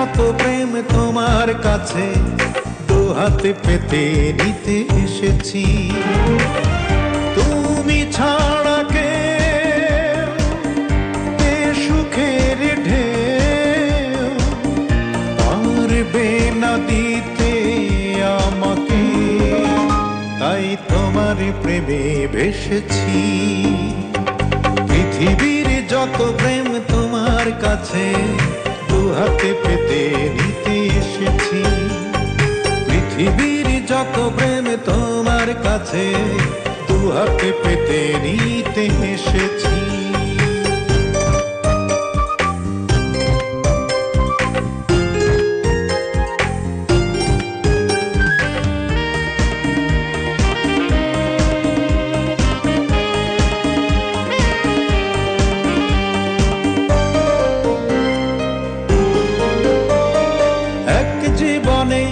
যত প্রেম তোমার কাছে দু হাতে পেতে নিতে এসেছি। তুমি ছাড়া কে এ সুখের ঢেউ পারবে না দিতে আমাকে, তাই তোমার প্রেমে ভেসেছি। পৃথিবীর যত প্রেম তোমার কাছে দু হাতে পেতে নিতে এসেছি। পৃথিবীর যত প্রেম তোমার কাছে দু হাতে পেতে নিতে এসেছি। জীবনে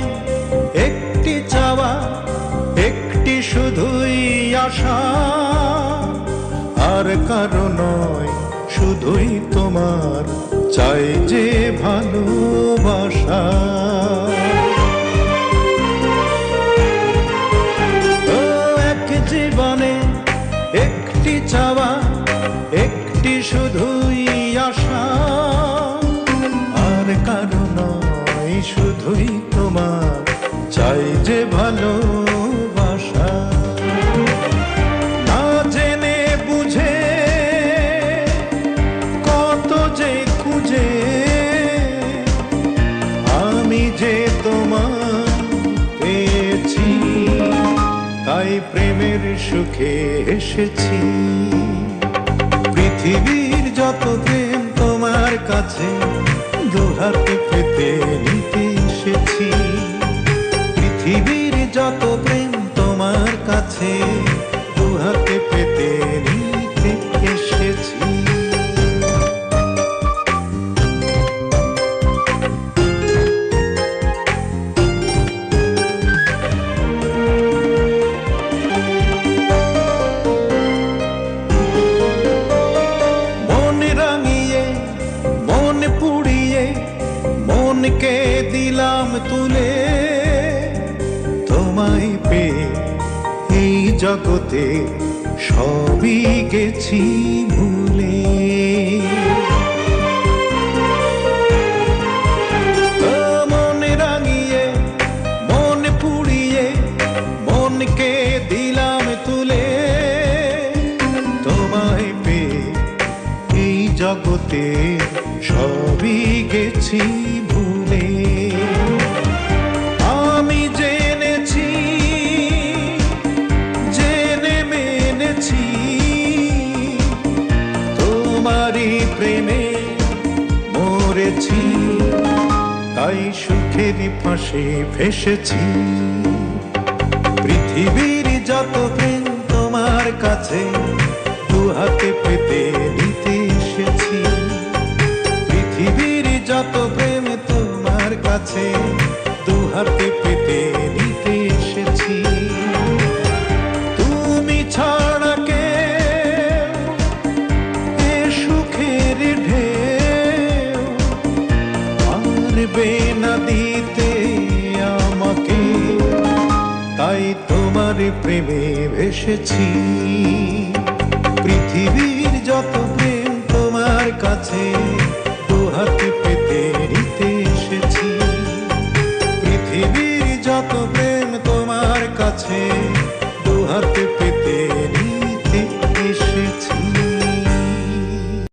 একটি চাওয়া, একটি শুধুই আশা, আর কারো নয় শুধুই তোমার চাই যে ভালোবাসা। এক জীবনে একটি চাওয়া, একটি শুধুই আশা, আর কারো নয় শুধুই তোমার চাই যে ভালোবাসা। না জেনে বুঝে কত যে খুঁজে আমি যে তোমার পেয়েছি, তাই প্রেমের সুখে এসেছি। পৃথিবীর যত প্রেম তোমার কাছে দু হাতে পেতে নিতে এসেছি। পৃথিবীর যত প্রেম তোমার কাছে দু হাতে পেতে নিতে এসেছি। মন রাঙিয়ে মন পুড়িয়ে মনকে দিলাম তুলে, তোমায় পেয়ে এই জগতে সবই গেছি ভুলে। মন রাঙিয়ে মন পুড়িয়ে মনকে দিলাম তুলে, তোমায় পেয়ে এই জগতে সবই গেছি ভুলে। আমি জেনেছি জেনে মেনেছি তোমারই প্রেমে মরেছি, তাই সুখের ফাঁসে ফেসেছি। পৃথিবীর যত প্রেম তোমার কাছে দু হাতে পেতে নিতে এসেছি। পৃথিবীর যত প্রেম তোমার কাছে দু হাতে পেতে নিতে এসেছি। তুমি ছাড়া কে এ সুখের ঢেউ পারবে না দিতে আমাকে, তাই তোমার প্রেমে ভেসেছি। পৃথিবীর যত প্রেম তোমার কাছে দু হাতে পেতে নিতে এসেছি। পৃথিবীর যত প্রেম তোমার কাছে দু হাতে পেতে